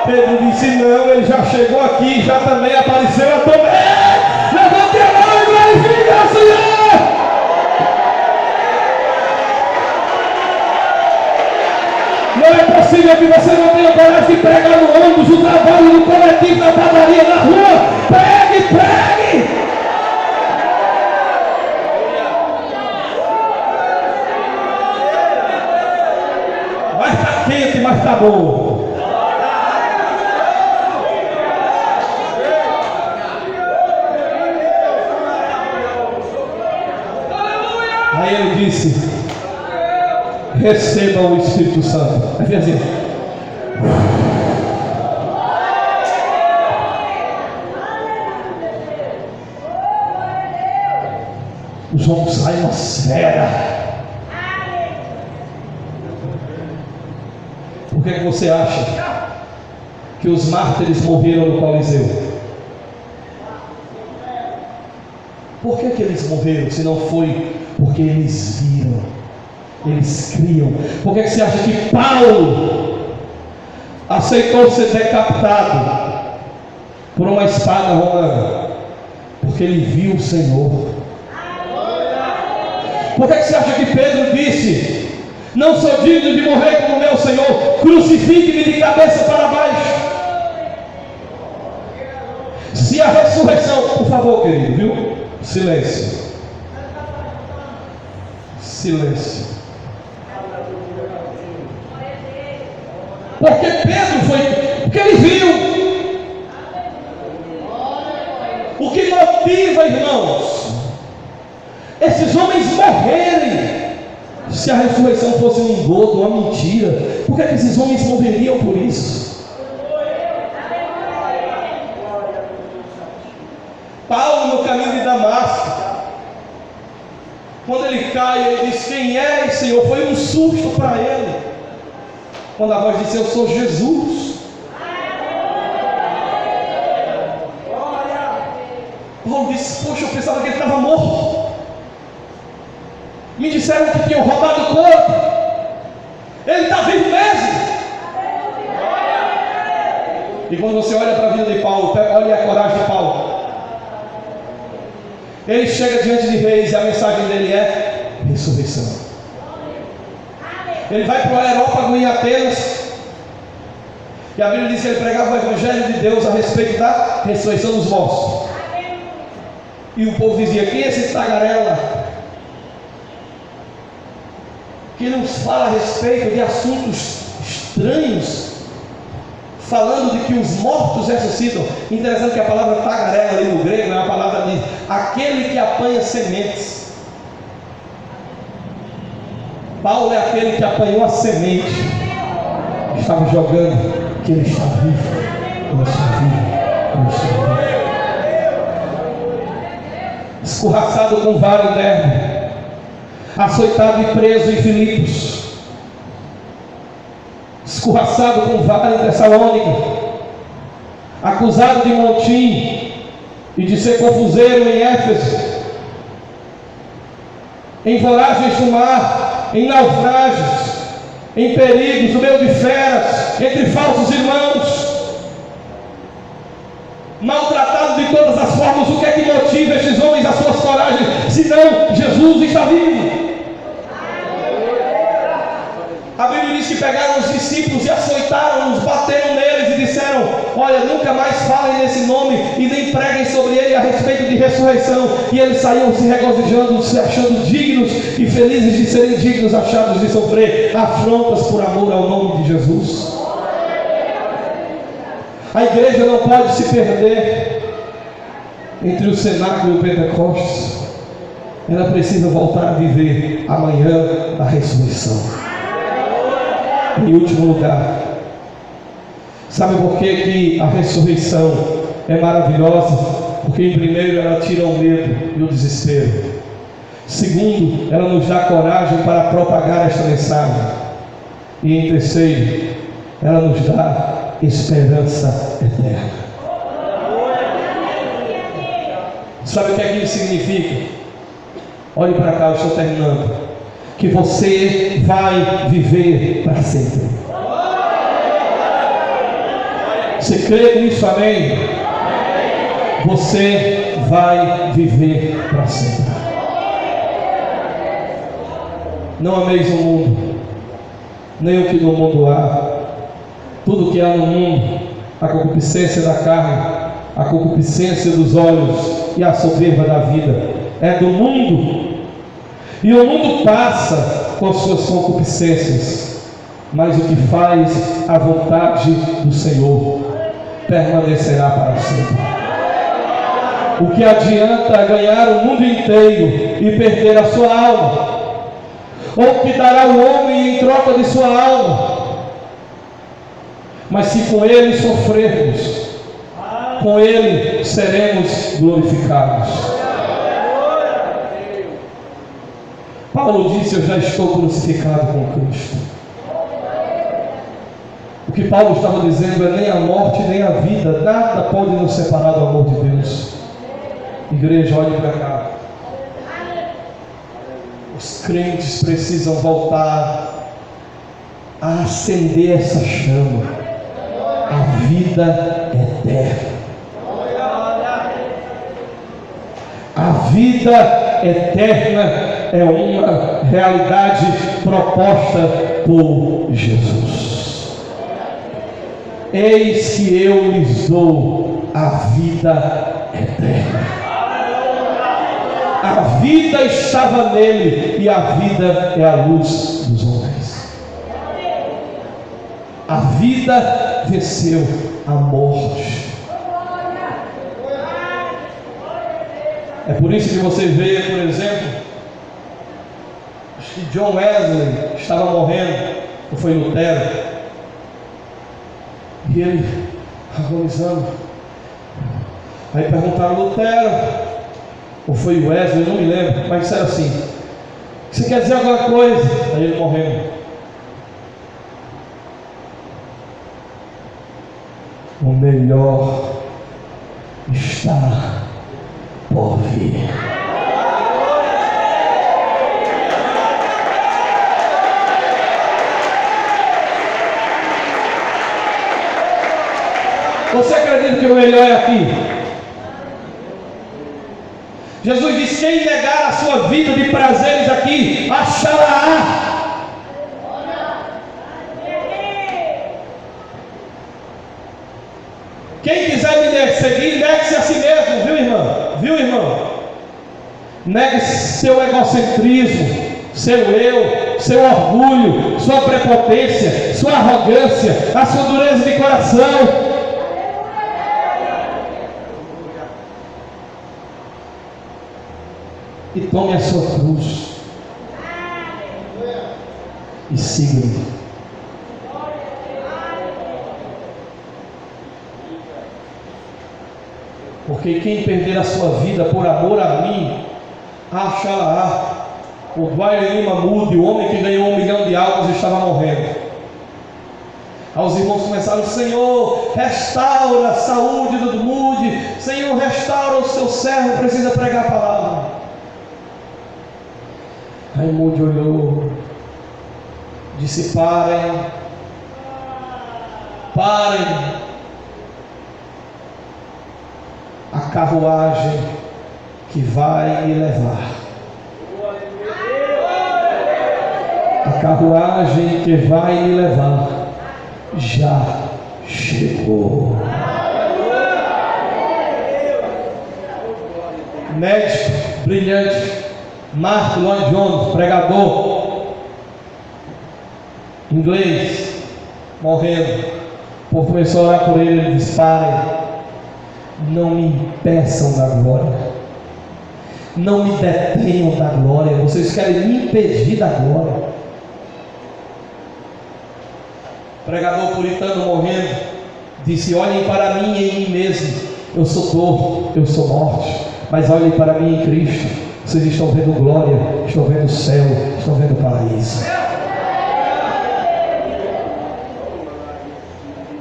Pedro disse: não, ele já chegou aqui, já também apareceu a Tomé. Levante a mão e glorifique ao Senhor. Não é possível que você não tenha coragem de pregar no ônibus, no trabalho, no coletivo, na padaria, na rua. Pregue, pregue! Mas está quente, mas está bom. Aí ele disse: recebam o Espírito Santo. Aí fez assim. Os homens saem uma esfera. Por que você acha que os mártires morreram no Coliseu? Por que eles morreram se não foi porque eles viram, eles criam? Por que você acha que Paulo aceitou ser decapitado por uma espada romana? Porque ele viu o Senhor. Por que você acha que Pedro disse: não sou digno de morrer como meu Senhor, crucifique-me de cabeça para baixo? Se a ressurreição, por favor, querido, viu? Silêncio. Silêncio. Porque Pedro foi, porque ele viu. O que motiva, irmãos, esses homens morrerem? Se a ressurreição fosse um engodo, uma mentira, por que esses homens morreriam por isso? Paulo, no caminho de Damasco, quando ele cai, ele diz: quem é, Senhor? Foi um susto para ele, quando a voz disse: eu sou Jesus. Paulo disse: poxa, eu pensava que ele estava morto. Me disseram que tinham roubado o corpo. Ele está vivo mesmo. E quando você olha para a vida de Paulo, olha a coragem de Paulo. Ele chega diante de reis e a mensagem dele é ressurreição. Ele vai para o Areópago em Atenas, e a Bíblia diz que ele pregava o Evangelho de Deus a respeito da ressurreição dos mortos. E o povo dizia: quem é esse tagarela que nos fala a respeito de assuntos estranhos, falando de que os mortos ressuscitam? Interessante que a palavra tagarela ali no grego é uma palavra de aquele que apanha sementes. Paulo é aquele que apanhou a semente, estava jogando, que ele está vivo, ele está vivo, ele está vivo. Escorraçado com vara e derme, açoitado e preso em Filipos, escorraçado com vara em Tessalônica, acusado de motim e de ser confuseiro em Éfeso, em voragens do mar, em naufrágios, em perigos, no meio de feras, entre falsos irmãos, maltratado de todas as formas. O que é que motiva esses homens às suas coragens, senão Jesus está vivo? A Bíblia diz que pegaram os discípulos e açoitaram-os, bateram neles e disseram: olha, nunca mais falem nesse nome e nem preguem sobre ele a respeito de ressurreição. E eles saíam se regozijando, se achando dignos e felizes de serem dignos, achados de sofrer afrontas por amor ao nome de Jesus. A igreja não pode se perder entre o cenáculo e o Pentecostes. Ela precisa voltar a viver amanhã da ressurreição. Em último lugar, sabe por que a ressurreição é maravilhosa? Porque em primeiro ela tira o medo e o desespero. Segundo, ela nos dá coragem para propagar esta mensagem. E em terceiro, ela nos dá esperança eterna. Sabe o que aquilo significa? Olhe para cá, eu estou terminando. Que você vai viver para sempre. Você crê nisso, amém? Você vai viver para sempre. Não ameis o mundo, nem o que no mundo há. Tudo que há no mundo, a concupiscência da carne, a concupiscência dos olhos e a soberba da vida, é do mundo. E o mundo passa com suas concupiscências, mas o que faz a vontade do Senhor permanecerá para sempre. O que adianta ganhar o mundo inteiro e perder a sua alma? Ou o que dará o homem em troca de sua alma? Mas se com ele sofrermos, com ele seremos glorificados. Paulo disse: eu já estou crucificado com Cristo. O que Paulo estava dizendo é: nem a morte nem a vida, nada pode nos separar do amor de Deus. Igreja, olhe para cá. Os crentes precisam voltar a acender essa chama, a vida eterna. A vida eterna é uma realidade proposta por Jesus. Eis que eu lhes dou a vida eterna. A vida estava nele e a vida é a luz dos homens. A vida venceu a morte. É por isso que você vê, por exemplo, acho que John Wesley estava morrendo, ou foi Lutero, e ele agonizando. Aí perguntaram: Lutero, ou foi Wesley, eu não me lembro, mas disseram assim: você quer dizer alguma coisa? Aí ele morrendo: o melhor está por vir. Você acredita que o melhor é aqui? Jesus disse: quem negar a sua vida de prazeres aqui, achará. Quem quiser me seguir, negue-se a si mesmo, viu, irmão? Viu, irmão? Negue seu egocentrismo, seu eu, seu orgulho, sua prepotência, sua arrogância, a sua dureza de coração. E tome a sua cruz e siga-me. Porque quem perder a sua vida por amor a mim, achará. O Dwight Lima Moody, o homem que ganhou 1 milhão de almas, estava morrendo. Aí os irmãos começaram: Senhor, restaura a saúde do Moody. Senhor, restaura o seu servo, precisa pregar a palavra. Aí Moody olhou, disse: parem, a carruagem que vai me levar. A carruagem que vai me levar já chegou. médico brilhante, Mark Lloyd Jones, pregador, inglês, morrendo. O povo começou a orar por ele. Ele disse: Pai, não me impeçam da glória, não me detenham da glória, vocês querem me impedir da glória. Pregador puritano morrendo, disse: olhem para mim em mim mesmo, eu sou dor, eu sou morte, mas olhem para mim em Cristo, vocês estão vendo glória, estão vendo o céu, estão vendo o paraíso.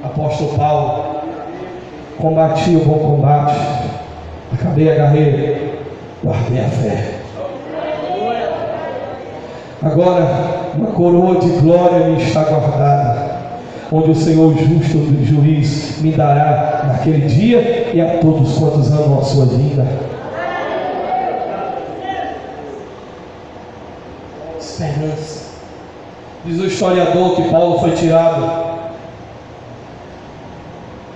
Apóstolo Paulo: combati o bom combate, acabei a carreira, guardei a fé. Agora uma coroa de glória me está guardada, onde o Senhor justo juiz me dará naquele dia e a todos quantos amam a sua vinda. Esperança. Diz o historiador que Paulo foi tirado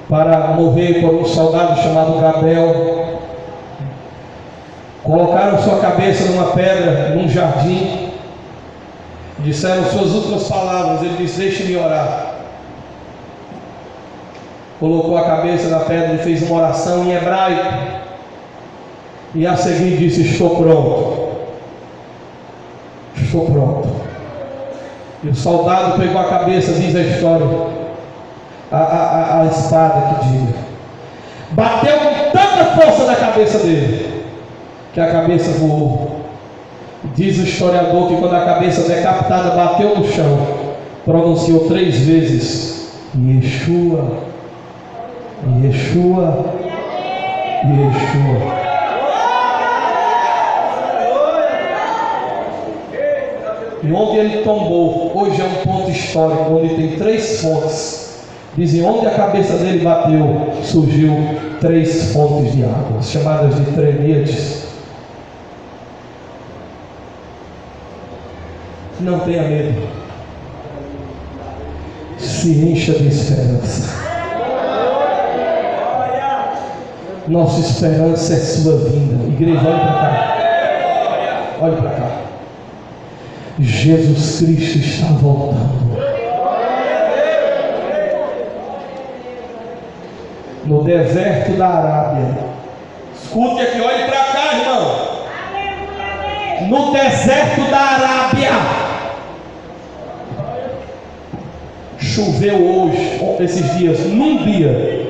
para morrer por um soldado chamado Gabriel. Colocaram sua cabeça numa pedra, num jardim, disseram suas últimas palavras. Ele disse: deixe-me orar. Colocou a cabeça na pedra e fez uma oração em hebraico, e a seguir disse: estou pronto, estou pronto. E o soldado pegou a cabeça, diz a história, a espada que diga, bateu com tanta força na cabeça dele, que a cabeça voou. Diz o historiador que quando a cabeça decapitada bateu no chão, pronunciou 3 vezes: Yeshua, Yeshua, Yeshua. E onde ele tombou, hoje é um ponto histórico, onde tem 3 fontes. Dizem: onde a cabeça dele bateu, surgiu 3 fontes de água, chamadas de Tremíades. Não tenha medo, se encha de esperança. Nossa esperança é sua vinda. Igreja, olhe para cá. Olhe para cá. Jesus Cristo está voltando. No deserto da Arábia. Escute aqui, olhe para cá, irmão. No deserto da Arábia, choveu hoje, esses dias, num dia,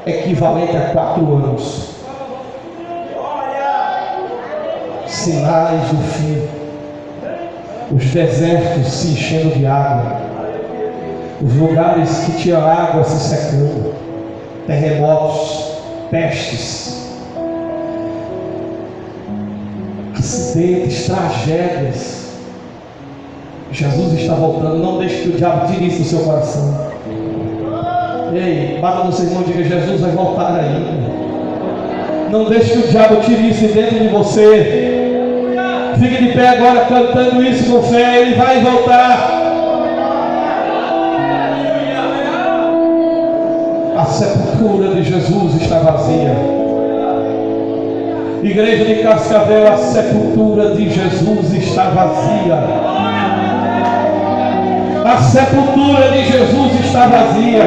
equivalente a 4 anos. Sinais do fim. Os desertos se enchendo de água, os lugares que tinham água se secando, terremotos, pestes, acidentes, tragédias. Jesus está voltando. Não deixe que o diabo tire isso do seu coração. Ei, bata no seu irmão e diga: Jesus vai voltar ainda. Não deixe que o diabo tire isso dentro de você. Fique de pé agora cantando isso com fé. Ele vai voltar. A sepultura de Jesus está vazia. Igreja de Cascavel, a sepultura de Jesus está vazia. A sepultura de Jesus está vazia.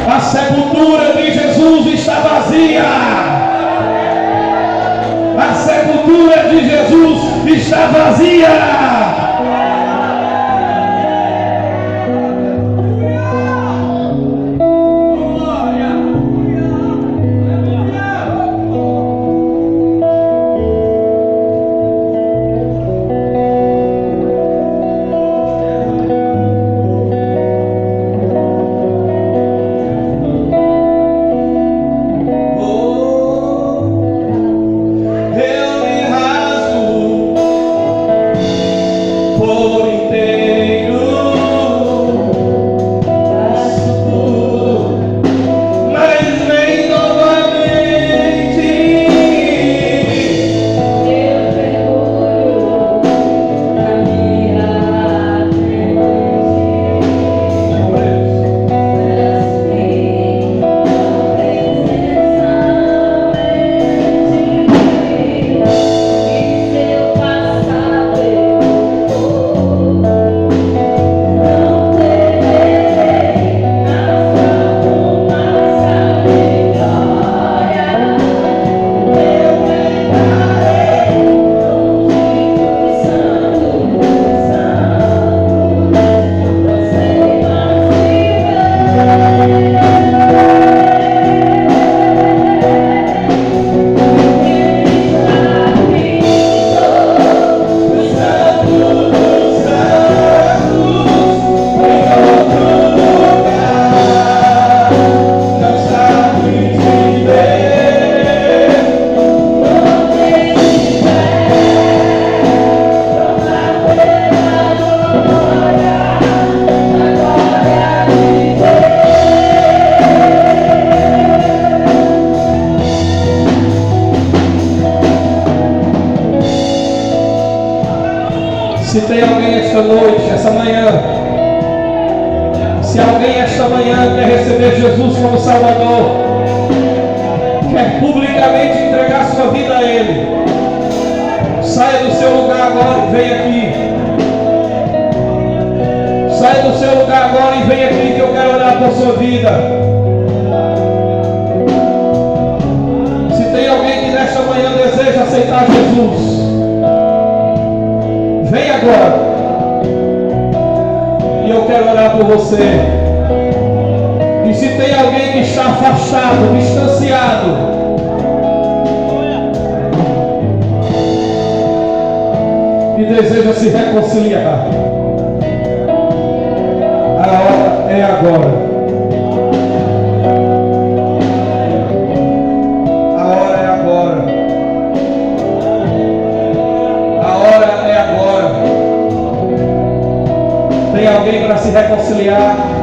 A sepultura de Jesus está vazia. A sepultura de Jesus está vazia. esta noite, essa manhã, se alguém esta manhã quer receber Jesus como Salvador, quer publicamente entregar sua vida a Ele, saia do seu lugar agora e vem aqui. Saia do seu lugar agora e vem aqui que eu quero orar por sua vida. Se tem alguém que nesta manhã deseja aceitar Jesus, vem agora. E eu quero orar por você. E se tem alguém que está afastado, distanciado, e deseja se reconciliar, a hora é agora. A hora é agora. A hora é agora. Tem alguém para se reconciliar?